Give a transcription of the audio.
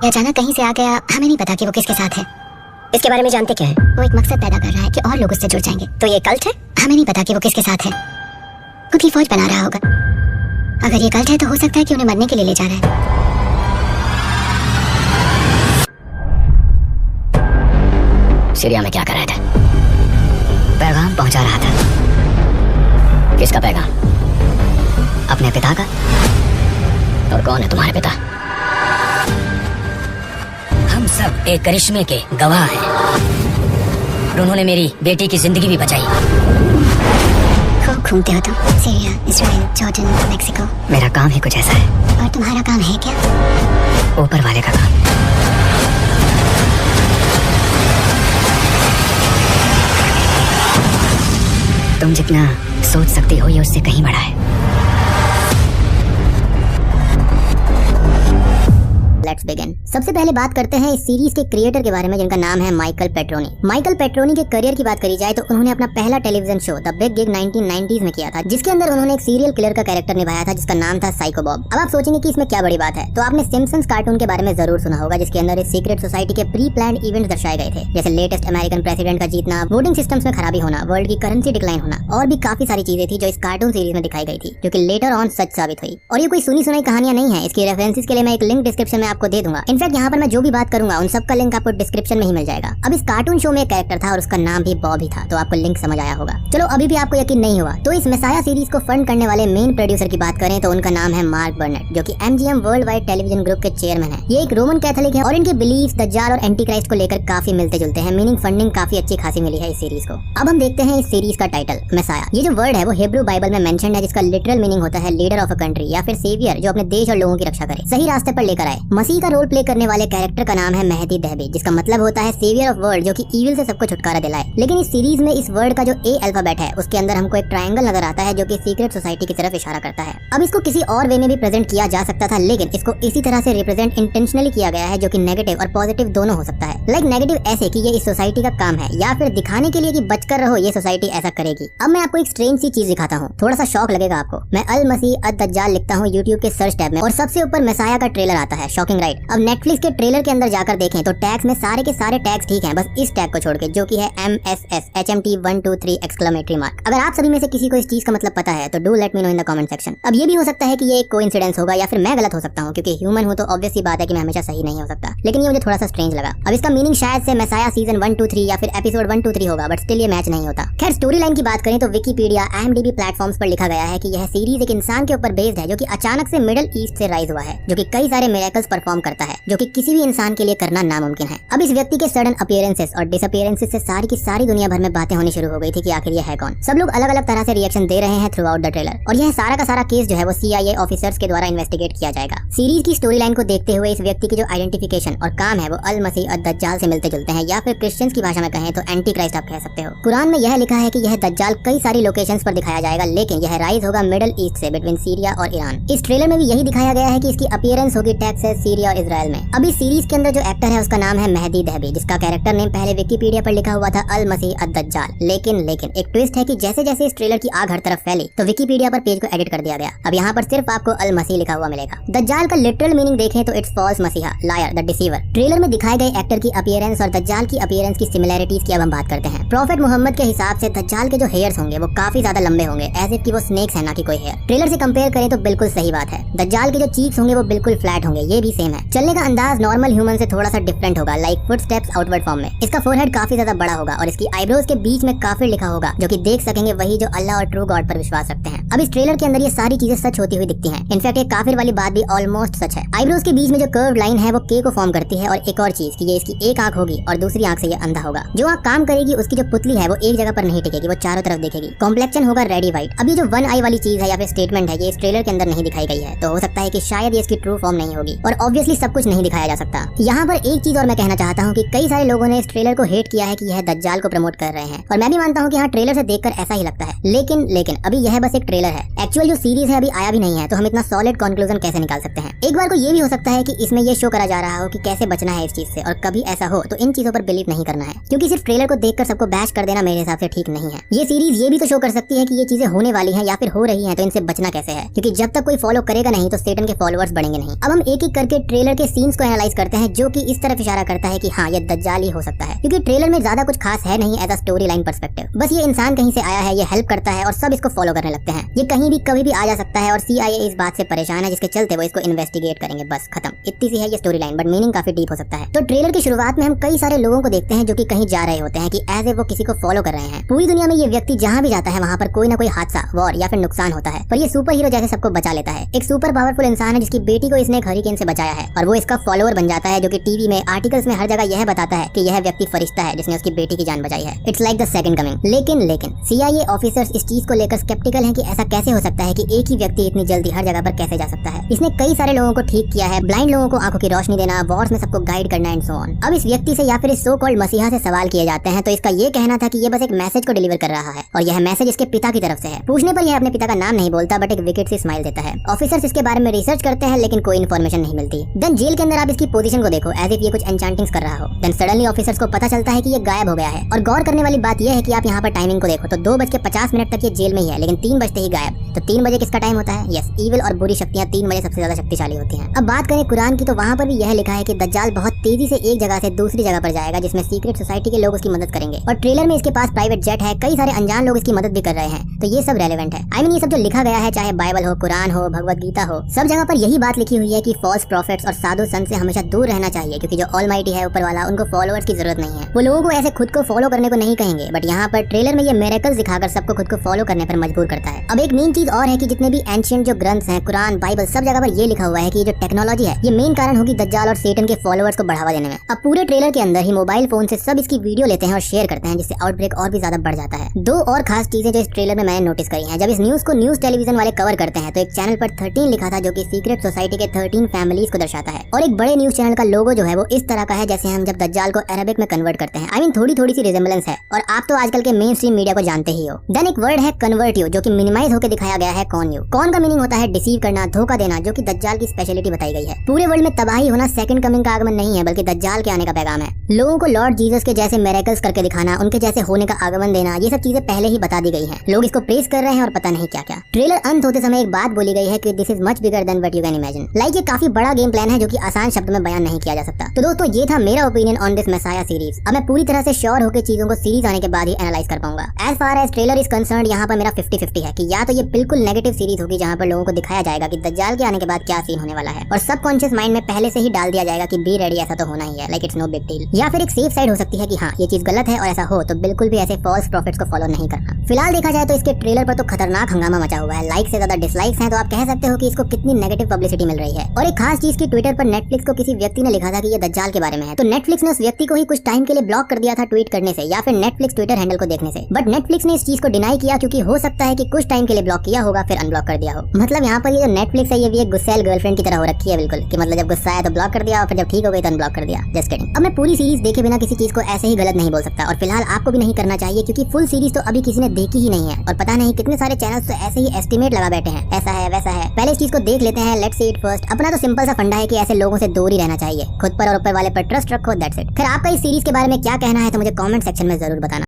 ये अचानक कहीं से आ गया, हमें नहीं पता कि वो किसके साथ है। इसके बारे में जानते क्या है? वो एक मकसद पैदा कर रहा है कि और लोग उससे जुड़ जाएंगे। तो ये कल्ट है? हमें नहीं पता कि वो किसके साथ है। खुद की फौज बना रहा होगा। अगर ये कल्ट है तो हो सकता है कि उन्हें मरने के लिए ले जा रहा है। सीरिया में क्या कर रहे थे? पैगाम पहुंचा रहा था। किसका पैगाम? अपने पिता का? और कौन है तुम्हारे पिता? हम सब एक करिश्मे के गवाह हैं और उन्होंने मेरी बेटी की जिंदगी भी बचाई। खूब घूमते हो तुम, सीरिया, इजराइल, जॉर्डन, मेक्सिको। मेरा काम ही कुछ ऐसा है। और तुम्हारा काम है क्या? ऊपर वाले का काम। तुम जितना सोच सकती हो ये उससे कहीं बड़ा है। Let's begin. सबसे पहले बात करते हैं इस सीरीज के क्रिएटर के बारे में, जिनका नाम है माइकल पेट्रोनी। माइकल पेट्रोनी के करियर की बात करी जाए तो उन्होंने अपना पहला television show the big gig 1990s में किया था, जिसके अंदर उन्होंने एक सीरियल किलर का कैरेक्टर निभाया था जिसका नाम था साइको बॉब। अब आप सोचेंगे कि इसमें क्या बड़ी बात है, तो आपने सिम्पसन्स कार्टून के बारे में जरूर सुना होगा, जिसके अंदर इस सीक्रेट सोसाइटी के प्री प्लान्ड इवेंट्स दर्शाए गए थे, जैसे लेटेस्ट अमेरिकन प्रेसिडेंट का जीतना, वोटिंग सिस्टम्स में खराबी होना, वर्ल्ड की करेंसी डिक्लाइन होना, और भी काफी सारी चीजें थी जो इस कार्टून सीरीज में दिखाई गई थी, जो कि लेटर ऑन सच साबित हुई। और ये कोई सुनी सुनाई कहानियां नहीं है। इसकी रेफरेंसेस के लिए मैं एक लिंक डिस्क्रिप्शन में आपको दे दूंगा। इनफैक्ट यहाँ पर मैं जो भी बात करूंगा उन सब का लिंक आपको डिस्क्रिप्शन में ही मिल जाएगा। अब इस कार्टून शो में एक कैरेक्टर था और उसका नाम भी बॉब ही था, तो आपको लिंक समझ आया होगा। चलो अभी भी आपको यकीन नहीं हुआ तो इस मेसाया सीरीज को फंड करने वाले मेन प्रोड्यूसर की बात करें तो उनका नाम है मार्क बर्नेट, जो कि MGM world wide television group के चेयरमैन है। ये एक रोमन कैथोलिक है और इनके बिलीफ दज्जाल और एंटी क्राइस्ट को लेकर काफी मिलते जुलते हैं, मीनिंग फंडिंग काफी अच्छी खासी मिली है इस सीरीज को। अब हम देखते हैं इस सीरीज का टाइटल मेसाया। ये जो वर्ड है वो हिब्रू बाइबल में मेंशन्ड है, जिसका लिटरल मीनिंग होता है लीडर ऑफ अ कंट्री या फिर सेवियर, जो अपने देश और लोगों की रक्षा करे, सही रास्ते पर लेकर आए। मसीह का रोल प्ले करने वाले कैरेक्टर का नाम है मेहदी दहबी, जिसका मतलब होता है सेवियर ऑफ वर्ल्ड, जो कि ईविल से सबको छुटकारा दिलाए। लेकिन इस सीरीज में इस वर्ड का जो ए अल्फाबेट है उसके अंदर हमको एक ट्रायंगल नजर आता है, जो कि सीक्रेट सोसाइटी की तरफ इशारा करता है। अब इसको किसी और वे में भी प्रेजेंट किया जा सकता था, लेकिन इसको इसी तरह से रिप्रेजेंट इंटेंशनली किया गया है, जो कि नेगेटिव और पॉजिटिव दोनों हो सकता है। लाइक नेगेटिव ऐसे कि ये इस सोसाइटी का काम है, या फिर दिखाने के लिए कि बचकर रहो, ये सोसाइटी ऐसा करेगी। अब मैं आपको एक स्ट्रेंज सी चीज दिखाता हूँ, थोड़ा सा शॉक लगेगा आपको। मैं अल मसीह अद दज्जाल लिखता हूँ यूट्यूब के सर्च टैब में और सबसे ऊपर मेसाया का ट्रेलर आता है। Shocking right? अब नेटफ्लिक्स के ट्रेलर के अंदर जाकर देखें तो टैग्स में सारे के सारे टैग्स ठीक हैं, बस इस टैग को छोड़ के, जो कि है MSS HMT123 एक्सक्लेमेटरी मार्क। अगर आप सभी में से किसी को इस चीज का मतलब पता है तो do let me know in the comment section. अब ये भी हो सकता है कि ये एक कोइंसिडेंस होगा या फिर मैं गलत हो सकता हूँ, क्योंकि ह्यूमन हूँ तो ऑब्वियस सी बात है कि मैं हमेशा सही नहीं हो सकता, लेकिन ये मुझे थोड़ा सा स्ट्रेंज लगा। अब इसका मीनिंग शायद से मेसाया सीजन 1, 2, 3 या फिर एपिसोड 1, 2, 3 होगा, बट स्टिल ये मैच नहीं होता। खैर स्टोरी लाइन की बात करें तो विकिपीडिया, IMDb प्लेटफॉर्म्स पर लिखा गया है कि यह सीरीज एक इंसान के ऊपर बेस्ड है, जो कि अचानक से मिडिल ईस्ट से राइज हुआ है, जो कि कई सारे मिरेकल्स परफॉर्म करता है, जो कि किसी भी इंसान के लिए करना नामुमकिन है। अब इस व्यक्ति के सडन अपीयरेंसेस और डिसअपीयरेंसेस से सारी की सारी दुनिया भर में बातें होनी शुरू हो गई थी कि आखिर ये है कौन। सब लोग अलग अलग तरह से रिएक्शन दे रहे हैं थ्रू आउट द ट्रेलर, और यह सारा का सारा केस जो है वो CIA ऑफिसर्स के द्वारा इन्वेस्टिगेट किया जाएगा। सीरीज की स्टोरी लाइन को देखते हुए इस व्यक्ति की जो आइडेंटिफिकेशन और काम है वो अल मसीह और दज्जाल से मिलते जुलते हैं, या फिर क्रिश्चियंस की भाषा में कहें तो एंटी क्राइस्ट आप कह सकते हो। कुरान में यह लिखा है कि यह दज्जाल कई सारी लोकेशंस पर दिखाया जाएगा, लेकिन यह राइज होगा मिडिल ईस्ट से, बिटवीन सीरिया और ईरान। इस ट्रेलर में भी यही दिखाया गया है कि इसकी अपीयरेंस होगी टेक्सास, सीरिया और इजराइल में। अब इस सीरीज के अंदर जो एक्टर है उसका नाम है मेहदी दहबी, जिसका कैरेक्टर नेम पहले विकिपीडिया पर लिखा हुआ था अल मसीह अद दज्जाल। लेकिन एक ट्विस्ट है कि जैसे जैसे इस ट्रेलर की आग हर तरफ फैली तो विकिपीडिया पर पेज को एडिट कर दिया गया। अब यहाँ पर सिर्फ आपको अल मसीह लिखा हुआ मिलेगा। दज्जाल का लिटरल मीनिंग देखें तो इट्स फॉल्स मसीहा, लायर, द डिसीवर। ट्रेलर में दिखाए गए एक्टर की अपीयरेंस और दज्जाल की अपीयरेंस की सिमिलैरिटीज की अब हम बात करते हैं। प्रॉफेट मोहम्मद के हिसाब से दज्जाल के जो हेयर्स होंगे वो काफी ज्यादा लंबे होंगे, एज इफ कि वो स्नेक्स है ना कि कोई हेयर। ट्रेलर से कंपेयर करें तो बिल्कुल सही बात है। दज्जाल के जो चीक्स होंगे वो बिल्कुल फ्लैट होंगे, ये भी सेम है। चलने का अंदाज नॉर्मल ह्यूमन से थोड़ा सा डिफरेंट होगा, like foot steps outward form में। इसका फोरहेड काफी ज्यादा बड़ा होगा और इसकी आईब्रोज के बीच में काफिर लिखा होगा, जो कि देख सकेंगे वही जो अल्लाह और ट्रू गॉड पर विश्वास रखते हैं। अब इस ट्रेलर के अंदर ये सारी चीजें सच होती हुई दिखती हैं। इनफैक्ट ये काफिर वाली बात भी ऑलमोस्ट सच है। आईब्रोज के बीच में जो कर्व लाइन है वो के को फॉर्म करती है, और एक और चीज कि ये इसकी एक आंख होगी और दूसरी आंख से ये अंधा होगा। जो आंख काम करेगी उसकी जो पुतली है वो एक जगह पर नहीं टिकेगी, वो चारों तरफ देखेगी। कॉम्प्लेक्शन होगा रेडी व्हाइट। अब ये जो वन आई वाली चीज है या फिर स्टेटमेंट है, ये इस ट्रेलर के अंदर नहीं दिखाई गई है, तो हो सकता है कि शायद ये इसकी ट्रू फॉर्म नहीं होगी, और ऑब्वियसली सब कुछ नहीं दिखाया जा सकता। यहाँ पर एक चीज और मैं कहना चाहता हूँ कि कई सारे लोगों ने इस ट्रेलर को हेट किया है कि यह दज्जाल को प्रमोट कर रहे हैं, और मैं भी मानता हूँ कि हाँ ट्रेलर से देखकर ऐसा ही लगता है। लेकिन अभी यह बस एक ट्रेलर है। एक्चुअल जो सीरीज है अभी आया भी नहीं है, तो हम इतना सॉलिड कंक्लूजन कैसे निकाल सकते हैं। एक बार को ये भी हो सकता है कि इसमें ये शो करा जा रहा हो कि कैसे बचना है इस चीज से, और कभी ऐसा हो तो इन चीजों पर बिलीव नहीं करना है, क्योंकि सिर्फ ट्रेलर को देखकर सबको बैश कर देना मेरे हिसाब से ठीक नहीं है। ये सीरीज ये भी तो शो कर सकती है कि ये चीजें होने वाली हैं या फिर हो रही हैं, तो इनसे बचना कैसे है, क्योंकि जब तक कोई फॉलो करेगा नहीं तो सेटन के फॉलोअर्स बढ़ेंगे नहीं। अब हम एक एक करके ट्रेलर के सीन्स को एनालाइज करते हैं, जो कि इस तरफ इशारा करता है कि हाँ ये दज्जाल ही हो सकता है, क्योंकि ट्रेलर में ज्यादा कुछ खास है नहीं as a story line perspective. बस ये इंसान कहीं से आया है, ये हेल्प करता है और सब इसको फॉलो करने लगते हैं। ये कहीं भी कभी भी आ जा सकता है और CIA इस बात से परेशान है, जिसके चलते वो इसको इन्वेस्टिगेट करेंगे। बस खत्म, इतनी सी है ये स्टोरी लाइन, बट मीनिंग काफी डीप हो सकता है। तो ट्रेलर की शुरुआत में हम कई सारे लोगों को देखते हैं जो कि कहीं जा रहे होते हैं कि एज ए वो किसी को फॉलो कर रहे हैं। पूरी दुनिया में ये व्यक्ति जहाँ भी जाता है वहाँ पर कोई ना कोई हादसा, वॉर या फिर नुकसान होता है, पर ये सुपर हीरो जैसे सबको बचा लेता है। एक सुपर पावरफुल इंसान है जिसकी बेटी को इसने एक हरिकेन से बचाया है और वो इसका फॉलोअर बन जाता है, जो कि टीवी में, आर्टिकल्स में हर जगह यह बताता है कि यह व्यक्ति फरिश्ता है जिसने उसकी बेटी की जान बचाई है। It's like the second coming. लेकिन CIA ऑफिसर्स इस चीज को लेकर स्केप्टिकल हैं कि ऐसा कैसे हो सकता है कि एक ही व्यक्ति इतनी जल्दी हर जगह पर कैसे जा सकता है। इसने कई सारे लोगों को ठीक किया है, ब्लाइंड लोगों को आंखों की रोशनी देना, वॉर्स में सबको गाइड करना एंड सो ऑन। अब इस व्यक्ति से या फिर इस सो कॉल्ड मसीहा से सवाल किए जाते हैं तो इसका ये कहना था कि ये बस एक मैसेज को डिलीवर कर रहा है और यह मैसेज इसके पिता की तरफ से है। पूछने पर यह अपने पिता का नाम नहीं बोलता, बट एक विकेट से स्माइल देता है। ऑफिसर्स इसके बारे में रिसर्च करते हैं लेकिन कोई इन्फॉर्मेशन नहीं मिलती। देन जेल के अंदर आप इसकी पोजीशन को देखो, एज इफ ये कुछ एन्चांटिंग्स कर रहा हो। देन सडनली ऑफिसर्स को पता चलता है कि ये गायब हो गया है। और गौर करने वाली बात यह है कि आप यहाँ पर टाइमिंग को देखो तो 2:50 तक ये जेल में ही है, लेकिन 3 बजते ही गायब। तो 3 बजे किसका टाइम होता है? यस, ईविल और बुरी शक्तियाँ 3 बजे सबसे ज्यादा शक्तिशाली होती हैं। अब बात करें कुरान की तो वहाँ पर भी यह लिखा है कि दज्जाल बहुत तेजी से एक जगह से दूसरी जगह पर जाएगा, जिसमें सीक्रेट सोसाइटी के लोग उसकी मदद करेंगे। और ट्रेलर में इसके पास प्राइवेट जेट है, कई सारे अनजान लोग इसकी मदद भी कर रहे हैं। तो ये सब रेलेवेंट है। आई मीन ये सब जो लिखा गया है, चाहे बाइबल हो, कुरान हो, भगवत गीता हो, सब जगह पर यही बात लिखी हुई है कि फॉल्स प्रॉफिट्स और साधु संत से हमेशा दूर रहना चाहिए, क्योंकि जो ऑलमाइटी है ऊपर वाला, उनको फॉलोअर्स की जरूरत नहीं है। वो लोगों को ऐसे खुद को फॉलो करने को नहीं कहेंगे, बट यहाँ पर ट्रेलर में ये मिरेकल्स दिखाकर सबको खुद को फॉलो करने पर मजबूर करता है। अब एक मेन चीज और है कि जितने भी एंशिएंट जो ग्रंथ्स हैं, कुरान, बाइबल, सब जगह पर ये लिखा हुआ है कि ये जो टेक्नोलॉजी है ये मेन कारण होगी दज्जाल और सेटन के फॉलोअर्स को बढ़ावा देने में। अब पूरे ट्रेलर के अंदर ही मोबाइल फोन से सब इसकी वीडियो लेते हैं और शेयर करते हैं, जिससे आउटब्रेक और भी ज्यादा बढ़ जाता है। दो और खास चीजें जो इस ट्रेलर में मैंने नोटिस करी हैं, जब इस न्यूज को न्यूज टेलीविजन वाले कवर करते हैं तो एक चैनल पर 13 लिखा था, जो कि सीक्रेट सोसाइटी के 13 फैमिलीज को दर्शाता है। और एक बड़े न्यूज चैनल का लोगो जो है वो इस तरह का है जैसे हम जब दज्जाल को अरबिक में कन्वर्ट करते हैं। आई मीन थोड़ी सी रिजेंबलेंस है, और आप तो आजकल के मेन स्ट्रीम मीडिया को जानते ही हो। देन एक वर्ड है कन्वर्ट यू, जो कि मिनिमाइज होकर दिखाया गया है कॉन यू। कॉन का मीनिंग होता है डिसीव करना, धोखा देना, जो कि दज्जाल की स्पेशलिटी बताई गई है। पूरे वर्ल्ड में तबाही होना सेकंड कमिंग का आगमन नहीं है, बल्कि दज्जाल के आने का पैगाम है। लोगों को लॉर्ड जीसस के जैसे मिरेकल्स करके दिखाना, उनके जैसे होने का आगमन देना, ये सब चीजें पहले ही बता दी गई हैं। लोग इसको प्रेस कर रहे हैं और पता नहीं क्या क्या। ट्रेलर अंत होते समय एक बात बोली गई है कि this is much bigger than what you can imagine. Like ये काफी बड़ा गेम प्लान है जो कि आसान शब्दों में बयान नहीं किया जा सकता। तो दोस्तों ये था मेरा ओपिनियन ऑन दिस मेसाया सीरीज। अब मैं पूरी तरह से श्योर होकर चीजों को सीरीज आने के बाद ही एनालाइज कर पाऊंगा। As far as trailer is concerned, यहाँ पर मेरा 50-50 है कि या तो ये बिल्कुल नेगेटिव सीरीज होगी जहाँ पर लोगों को दिखाया जाएगा कि दज्जाल के आने के बाद क्या सीन होने वाला है, और सबकॉन्शियस माइंड में पहले से ही डाल दिया जाएगा कि बी रेडी, ऐसा तो होना ही है, like it's no big deal. या फिर एक सेफ साइड हो सकती है कि हाँ ये चीज गलत है और ऐसा हो तो बिल्कुल भी ऐसे फॉल्स प्रॉफिट्स को फॉलो नहीं करना। फिलहाल देखा जाए तो इसके ट्रेलर पर तो खतरनाक हंगामा मचा हुआ है, लाइक से ज्यादा डिसलाइक्स हैं, तो आप कह सकते हो कि इसको कितनी नेगेटिव पब्लिसिटी मिल रही है। और एक खास चीज की ट्विटर पर नेटफ्लिक्स को किसी व्यक्ति ने लिखा था कि ये दज्जाल के बारे में है, तो नेटफ्लिक्स ने उस व्यक्ति को ही कुछ टाइम के लिए ब्लॉक कर दिया था ट्वीट करने से या फिर नेटफ्लिक्स ट्विटर हैंडल को देखने से। बट नेटफ्लिक्स ने इस चीज को डिनाई किया, क्योंकि हो सकता है कि कुछ टाइम के लिए ब्लॉक किया होगा फिर अनब्लॉक कर दिया हो। मतलब यहाँ पर ये जो नेटफ्लिक्स है ये भी एक गुस्सैल गर्लफ्रेंड की तरह हो रखी है बिल्कुल, कि मतलब जब गुस्सा आया तो ब्लॉक कर दिया और फिर जब ठीक हो गई तो अनब्लॉक कर दिया। Just kidding. अब मैं पूरी सीरीज देखे बिना किसी चीज को ऐसे ही गलत नहीं बोल सकता, और फिलहाल आपको भी नहीं करना चाहिए, क्योंकि फुल सीरीज तो अभी किसी ने देखी ही नहीं है और पता नहीं कितने सारे चैनल्स तो ऐसे ही एस्टिमेट लगा बैठे हैं, ऐसा है वैसा है। पहले इस चीज को देख लेते हैं, लेट्स सी इट फर्स्ट। अपना तो सिंपल सा फंडा है कि ऐसे लोगों से दूर ही रहना चाहिए, खुद पर और ऊपर वाले पर ट्रस्ट रखो, दैट्स इट। फिर आपका इस सीरीज के बारे में क्या कहना है तो मुझे कमेंट सेक्शन में जरूर बताना।